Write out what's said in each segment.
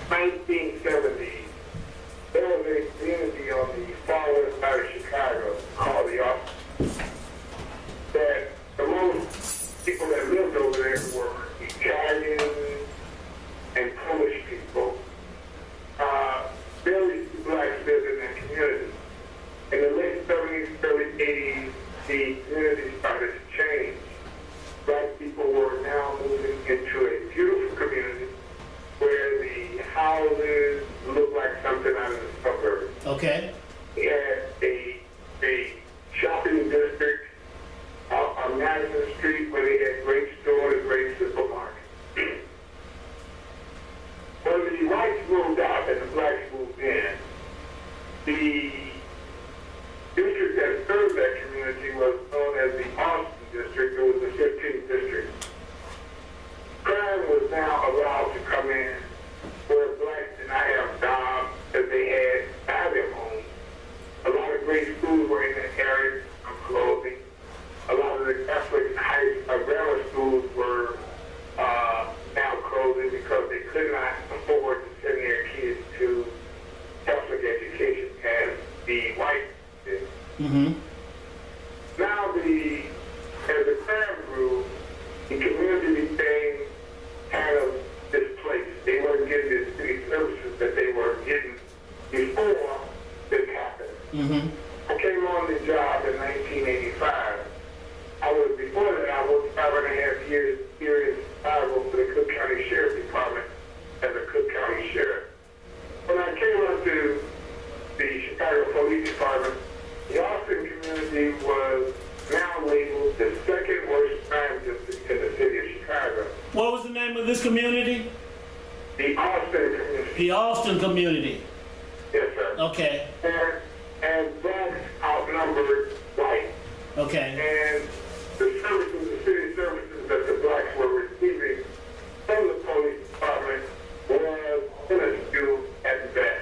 1970s, there was a community on the far west side of Chicago called the Austin, that the most people that lived over there were Italian and Polish people. Very few blacks lived in that community. In the late 70s, early 80s, the community started to change. Black people were now moving into a beautiful community where the houses looked like something out of the suburbs. Okay. We had a shopping district on Madison Street where they had great stores, great supermarkets. When the whites moved out and the blacks moved in, the district that served that community was known as the Austin District. It was the 15th district. Crime was now allowed to come in where blacks did not have jobs that they had by their homes. A lot of great schools were in that area of clothing. A lot of the Catholic grammar schools were now closing because they could not afford to send their kids to Catholic education as the whites did. Mm-hmm. Now as the crime grew, the community became kind of displaced. They weren't getting the city services that they were getting before this happened. Mm-hmm. I came on the job in 1985. Before that, I worked 5.5 years here in Chicago for the Cook County Sheriff's Department as a Cook County Sheriff. When I came into the Chicago Police Department, the Austin community was now labeled the second worst crime district in the city of Chicago. What was the name of this community? The Austin community. The Austin community. Yes, sir. Okay. And blacks outnumbered whites. Okay. And the services, the city services that the blacks were receiving from the police department was minuscule at best.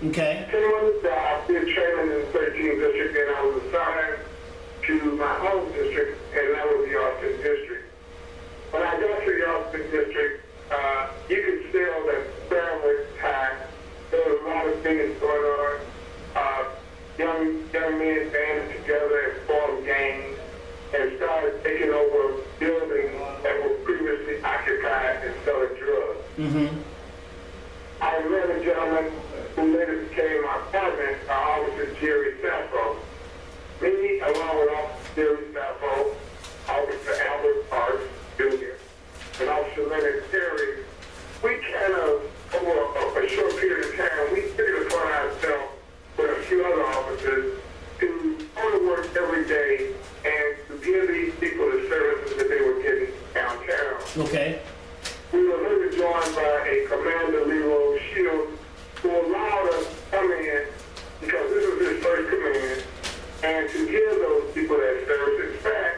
Okay. Came on the job, did training in the 13th district, and I was assigned to my home district, and that was the Austin district. When I got to the Austin district, you could tell that crime was high. There was a lot of things going on. Young men banded together and formed gangs and started taking over buildings that were previously occupied and selling drugs. Mm-hmm. I met a gentleman who later became my partner, Officer Jerry Sappho. Me, along with Officer Jerry Sappho, Officer Albert Parks Jr., and Officer Leonard Terry, we kind of, over a short period of time, we took it upon ourselves with a few other officers to go to work every day and to give these people the services that they were getting downtown. Okay. We were later joined by a Commander Leroy Shields who allowed us to come in because this was his first command and to give those people that service. In fact,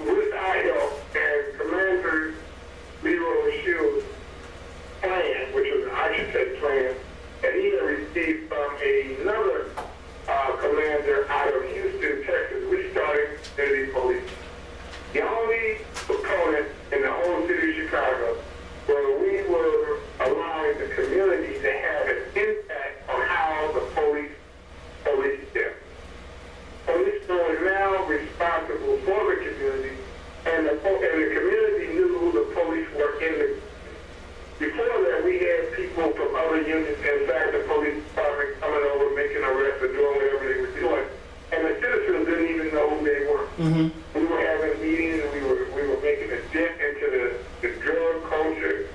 with our help and Commander Leroy Shields' plan, which was an architect plan, that he had received from another commander out of Houston, Texas, we started city police. The only component in the whole city of Chicago where we were allowing the community to have an impact on how the police them. Police were now responsible for the community, and the community knew who the police were in the. Before that, we had people from other units inside the police department coming over, making arrests, or doing whatever they were doing, and the citizens didn't even know who they were. Mm-hmm. We were having meetings, and we were making a dent into the drug culture,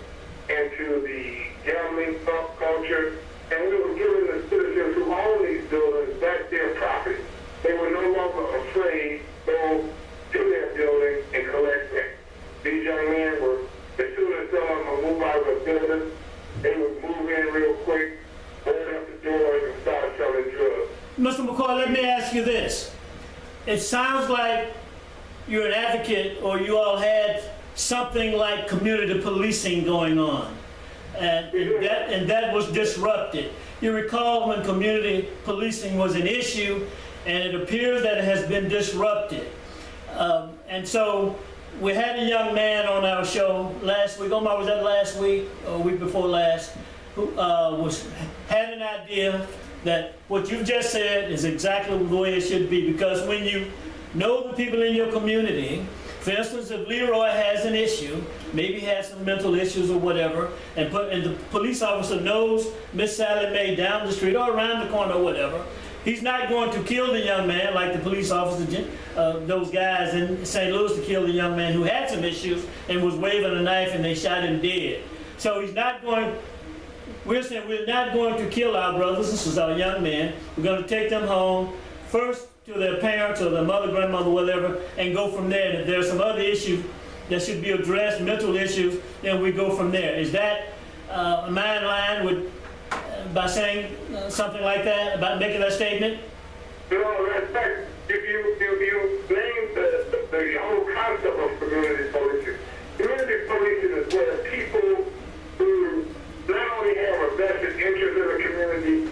into the gambling culture, and we were giving the citizens who own these buildings back their property. They were no longer afraid to go to their building and collect rent. These young men were, as soon as someone would move out of a building, they would move in real quick, open up the doors, and start selling drugs. Mr. McCoy, let me ask you this. It sounds like you're an advocate, or you all had something like community policing going on, and that was disrupted. You recall when community policing was an issue, and it appears that it has been disrupted. And so we had a young man on our show last week. Omar, was that last week or week before last? Who had an idea that what you just said is exactly the way it should be, because when you know the people in your community, for instance, if Leroy has an issue, maybe he has some mental issues or whatever, and the police officer knows Miss Sally Mae down the street or around the corner or whatever, he's not going to kill the young man like the police officer, those guys in St. Louis to kill the young man who had some issues and was waving a knife and they shot him dead. So he's not going, we're saying we're not going to kill our brothers and sisters, our young men. We're going to take them home, first to their parents or their mother, grandmother, whatever, and go from there. And if there's some other issues that should be addressed, mental issues, then we go from there. Is that a in line with, by saying something like that, about making that statement? No, that's right. If you name the whole concept of community policing is where people who not only have a vested interest in the community,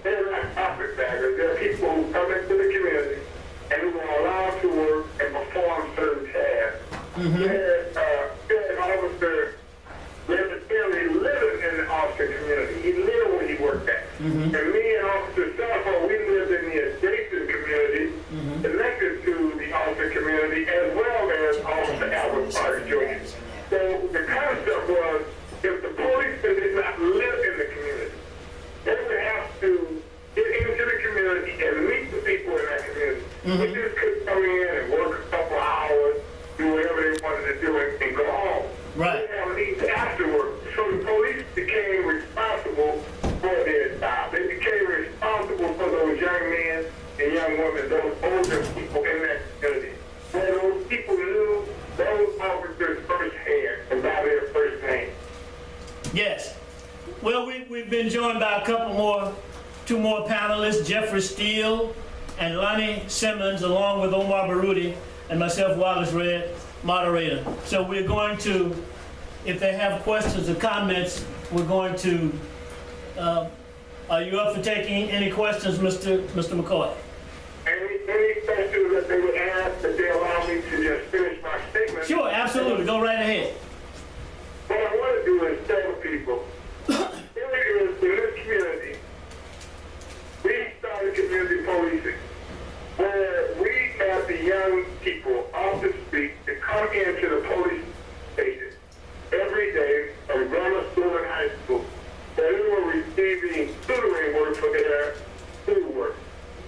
they're not carpetbaggers. They're people who come into the community and who are allowed to work and perform certain tasks. There's an officer necessarily living in the Austin community. He lived where he worked at. And me and Officer Sappho, we lived in the adjacent community, connected to the Austin community, as well as Officer Albert Parker Jr. So the concept was, if the policeman did not live in the community, they would have to get into the community and meet the people in that community. They just couldn't come in and work a couple hours, do whatever they wanted to do, and go home. Right. They have needs afterward. So the police became responsible for their job. They became responsible for those young men and young women, those older people in that community. Where those people knew those officers firsthand and by their first name. Yes. Well, we've been joined by two more panelists, Jeffrey Steele and Lonnie Simmons, along with Omar Baruti and myself, Wallace Redd, moderator. So we're going to, if they have questions or comments, we're going to, are you up for taking any questions, Mr. McCoy? Any questions that they would ask, that they allow me to just finish my statement? Sure, absolutely. Go right ahead. What I want to do is tell people, here is, in this community, we started community policing, where we have the young people off the street to come into the police station every day from grammar school and high school, where they were receiving tutoring work for their schoolwork.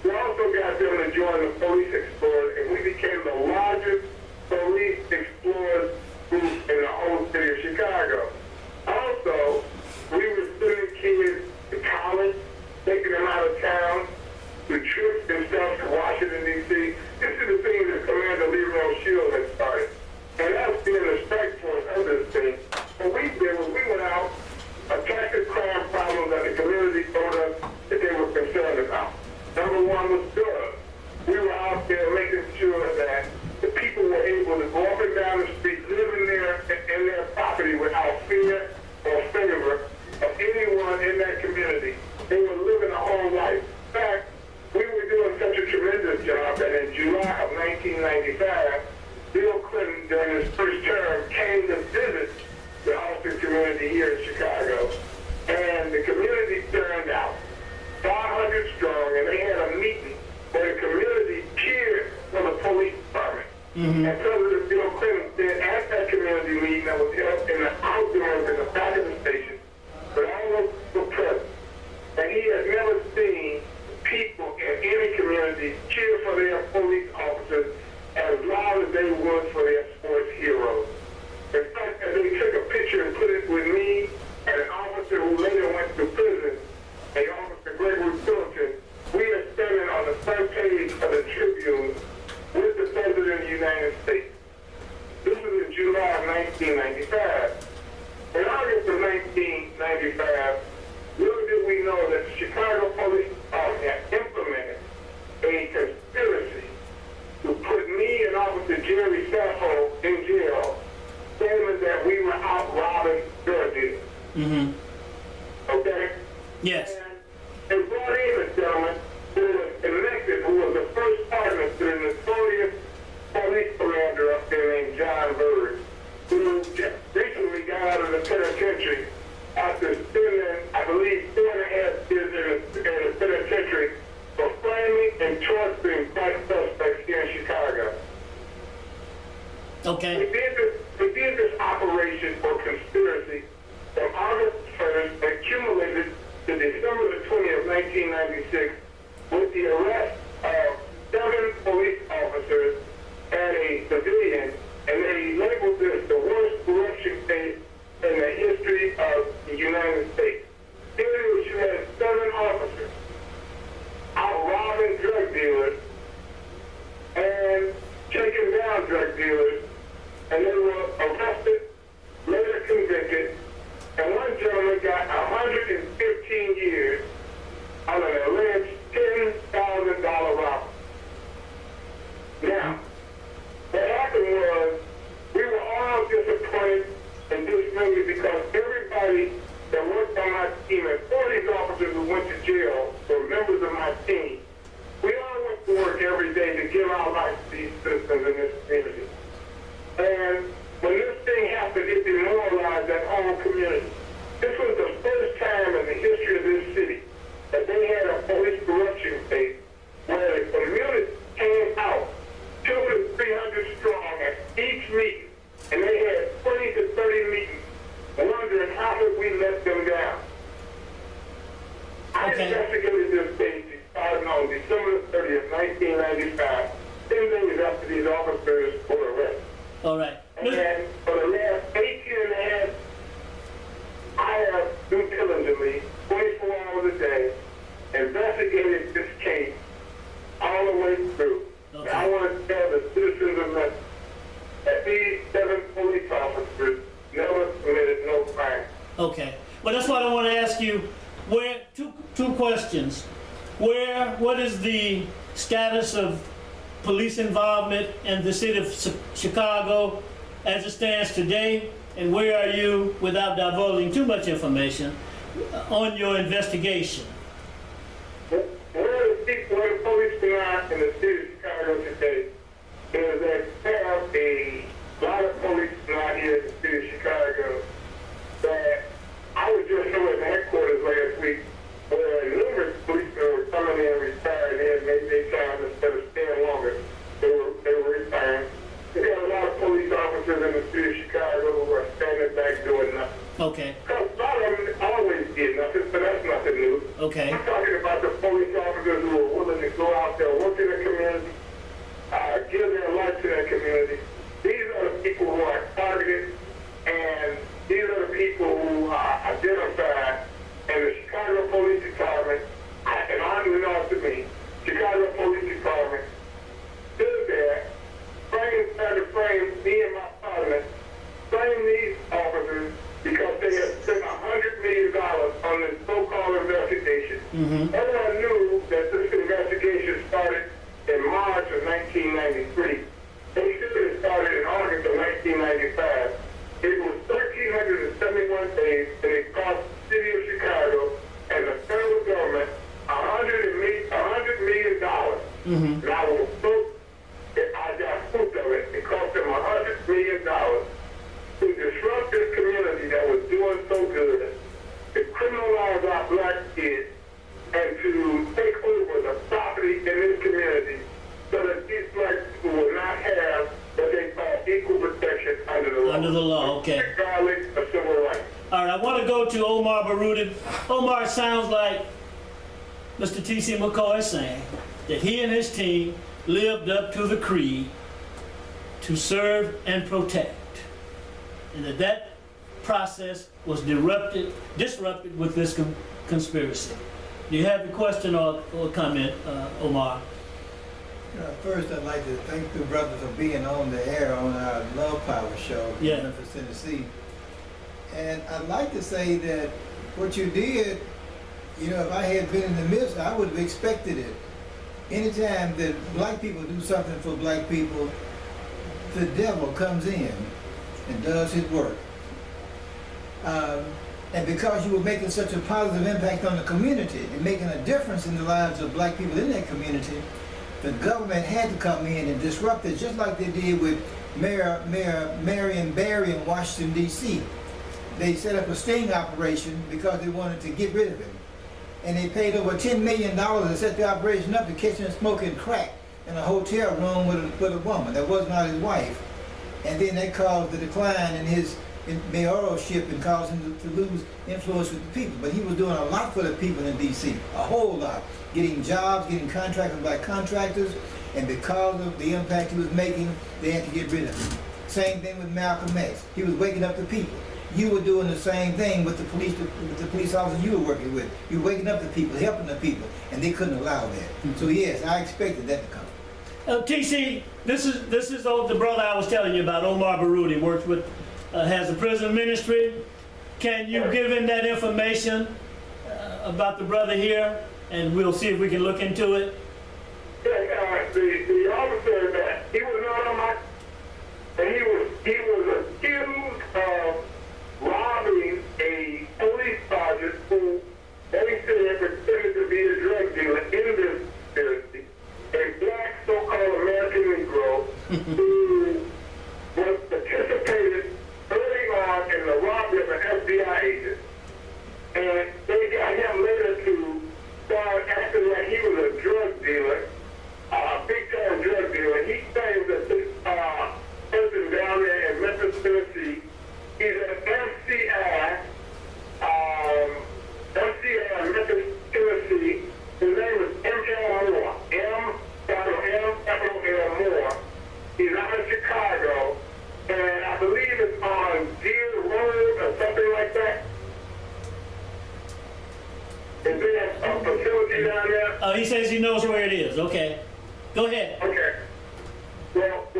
We also got them to join the Police Explorers, and we became the largest police explorers group in the whole city of Chicago. Also, we were sending kids to college, taking them out of town, to trips and stuff to Washington, D.C. This is the thing that Commander Leroy Shield had started. And that's being the strike force of this thing. What we did was we went out, attacked the crime problems that the community told us that they were concerned about. Number one was drugs. We were out there making sure that the people were able to go up and down the street, live in their property without fear or favor of anyone in that community. They were living a whole life. In fact, we were doing such a tremendous job that in July of 1995, Bill Clinton, during his first term, came to visit the Austin community here in Chicago. And the community turned out 500 strong, and they had a meeting where the community cheered for the police department. And President Bill Clinton said at that community meeting that was held in the outdoors in the back of the station, but all of the present, and he has never seen people in any community cheer for their police officers as loud as they would for their sports heroes. In fact, as they took a picture and put it with me and an officer who later went to prison, a Officer Gregory Phillips, we are standing on the front page of the Tribune with the President of the United States. This was in July of 1995. In August of 1995, little did we know that the Chicago Police Department had implemented a conspiracy to put me and Officer Jerry Sappho in jail, claiming that we were out robbing drug dealers. Okay? Yes. And brought in a gentleman who was elected, who was the first partner to the notorious police commander up there named John after spending, I believe, 4.5 years in the penitentiary for framing and torturing black suspects here in Chicago. Okay. We did this operation or conspiracy from August 1st and accumulated to December the 20th, 1996 with the arrest of 7 police officers and a civilian, and they labeled this the worst corruption case in the history of the United States. Here it was, you had 7 officers out robbing drug dealers and taking down drug dealers, and they were arrested, later convicted, and one gentleman got 115 years on an alleged $10,000 robbery. Now, what happened was we were all disappointed and dismayed because everybody that worked on my team, and 40 officers who went to jail were members of my team, we all went to work every day to give our life to these citizens in this community. And when this thing happened, it demoralized that whole community. This was the first time in the history of this city that they had a police corruption case where the community came out 200 to 300 strong at each meeting, and they had 20 to 30 meetings, wondering how could we let them down. I investigated this case starting on December 30th, 1995, 10 days after these officers were arrested. All right. And for the last 18 and a half, I have been diligently, 24 hours a day, investigated this case all the way through. Okay. And I want to tell the citizens of Memphis that these 7 police officers never committed no crime. Okay. Well, that's what I want to ask you. Where two questions. What is the status of police involvement in the city of Chicago as it stands today, and where are you, without divulging too much information, on your investigation? Where the police do not in the city of Chicago today is that we have a lot of police not here in the city of Chicago that I was just over at the headquarters last week where numerous policemen were coming in and retiring in, maybe they time instead of staying longer. They were retiring. We got a lot of police officers in the city of Chicago who are standing back doing nothing. Okay. Because a lot of them always did nothing, but that's nothing new. Okay. I'm talking about the police officers who are willing to go out there, work in the community, give their life to their community. These are the people who are targeted, and these are the people who are identified in the Chicago Police Department, and unbeknownst to me, Chicago Police Department stood there, tried to frame me and my partner, frame these officers because they had spent $100 million on this so-called investigation. Mm-hmm. Everyone knew that this investigation started in March of 1993. They should have started in August of 1995. It was 1,371 days, and it cost the city of Chicago and the federal government $100 million. Mm-hmm. And I got proof of it. It cost them $100 million to disrupt this community that was doing so good, to criminalize our black kids, and to take over the property in this community so that these black people will not have what they call equal protection under the law. Under the law, okay. Regardless of civil rights. All right, I want to go to Omar Baruti. Omar, it sounds like Mr. T.C. McCoy is saying that he and his team lived up to the creed to serve and protect, and that process was disrupted with this conspiracy. Do you have a question or comment, Omar? First, I'd like to thank the brothers for being on the air on our Love Power show in Yeah. Memphis, Tennessee. And I'd like to say that what you did, if I had been in the midst, I would have expected it. Anytime that black people do something for black people, the devil comes in and does his work. And because you were making such a positive impact on the community and making a difference in the lives of black people in that community, the government had to come in and disrupt it, just like they did with Mayor Marion Barry in Washington, D.C. they set up a sting operation because they wanted to get rid of him. And they paid over $10 million to set the operation up to catch him smoking crack in a hotel room with a woman that was not his wife. And then that caused the decline in his mayoralship and caused him to lose influence with the people. But he was doing a lot for the people in D.C., a whole lot. Getting jobs, getting contracts with black contractors, and because of the impact he was making, they had to get rid of him. Same thing with Malcolm X. He was waking up the people. You were doing the same thing with the police officers you were working with. You were waking up the people, helping the people, and they couldn't allow that. Mm-hmm. So yes, I expected that to come. TC, this is the brother I was telling you about, Omar Baroudi, works with, has a prison ministry. Can you give him that information about the brother here, and we'll see if we can look into it? Yeah, the officer that he was not on my, and he was accused of robbing a police sergeant who they said pretended to be a drug dealer in this conspiracy. A black so-called American Negro who was participated early on in the robbery of an FBI agent. And they got him later to start acting like he was a drug dealer, a big-time drug dealer. He claims that this person down there in Memphis, Tennessee, he's an MCI in Memphis, Tennessee. His name is M.L. Moore. M.L. Moore. He's out of Chicago, and I believe it's on Deer Road or something like that. Is there a facility down there? Oh, he says he knows where it is. Okay. Go ahead. Okay. Well, I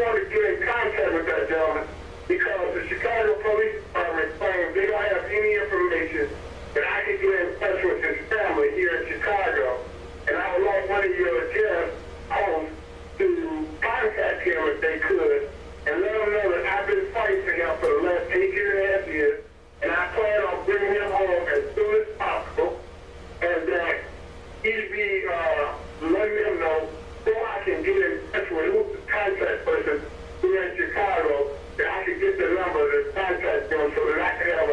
want to get in contact with that gentleman because the Chicago Police Department claims they don't have any information that I can get in touch with his family here in Chicago. And I would like one of your guest hosts to contact him if they could and let him know that I've been fighting for him for the last 8.5 years, and I plan on bringing him home as soon as possible, and that he'd be letting him know so I can get in touch with who's the contact person here in Chicago, that I can get the number to contact them so that I can have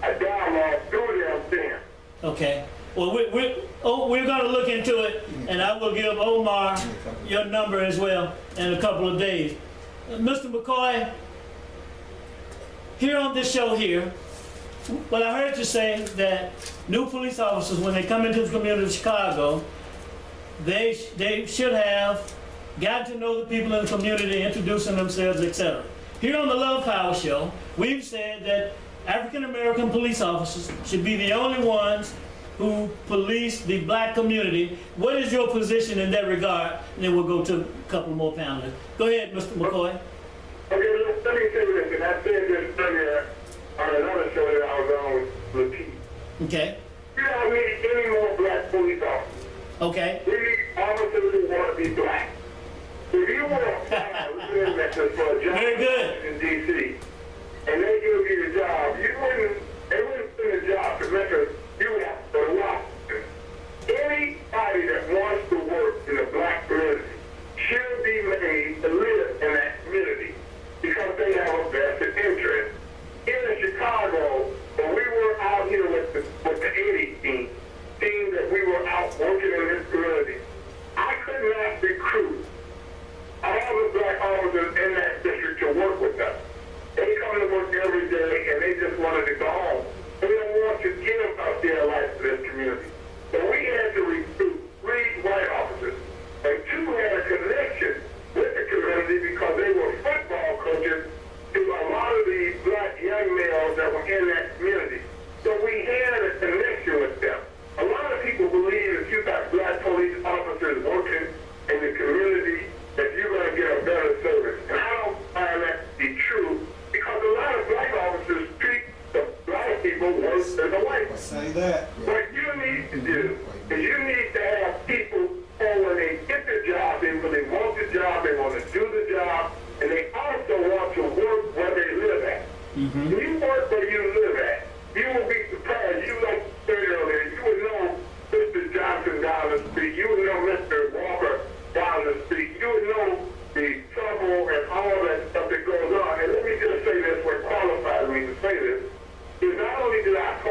a dialogue through them then. Okay. Well, we're going to look into it, and I will give Omar your number as well in a couple of days. Mr. McCoy, here on this show here, well, I heard you say that new police officers, when they come into the community of Chicago, they should have gotten to know the people in the community, introducing themselves, etc. Here on the Love Power Show, we've said that African American police officers should be the only ones who police the black community. What is your position in that regard? And then we'll go to a couple more panelists. Go ahead, Mr. McCoy. Okay, let me say this, and I said this earlier on another show that I was on with Lakeith. Okay. We don't need any more black police officers. Okay. We need officers who want to be black. If you want to apply for a job Very good. in D.C., and they give you the job, they wouldn't send a job to Memphis. You would have to go to Washington. Anybody that wants to work in the black community should be made to live in that community because they have a vested interest. Here in Chicago, when we were out here with the 80 team that we were out working in this community, I could not recruit all the black officers in that district to work with us. They come to work every day and they just wanted to go home. They don't want to give up their life to this community. So we had to recruit 3 white officers, and 2 had a connection with the community because they were football coaches to a lot of the black young males that were in that community. So we had a connection with them. A lot of people believe if you got black police officers working in the community that you're going to get a better service. And I don't find that to be true because a lot of black officers treat the black people worse than the white ones. Say that. What you need to do is you need to have people who, when they get the job, they really want the job, they want to do the job, and they also want to work where they live at. Mm-hmm. If you work where you live at, you will be surprised. You like said earlier, you would know Mr. Johnson down the street, you would know Mr. Walker down the street, you would know the trouble and all that stuff that goes on. And let me just say this, what qualifies me to say this. did our police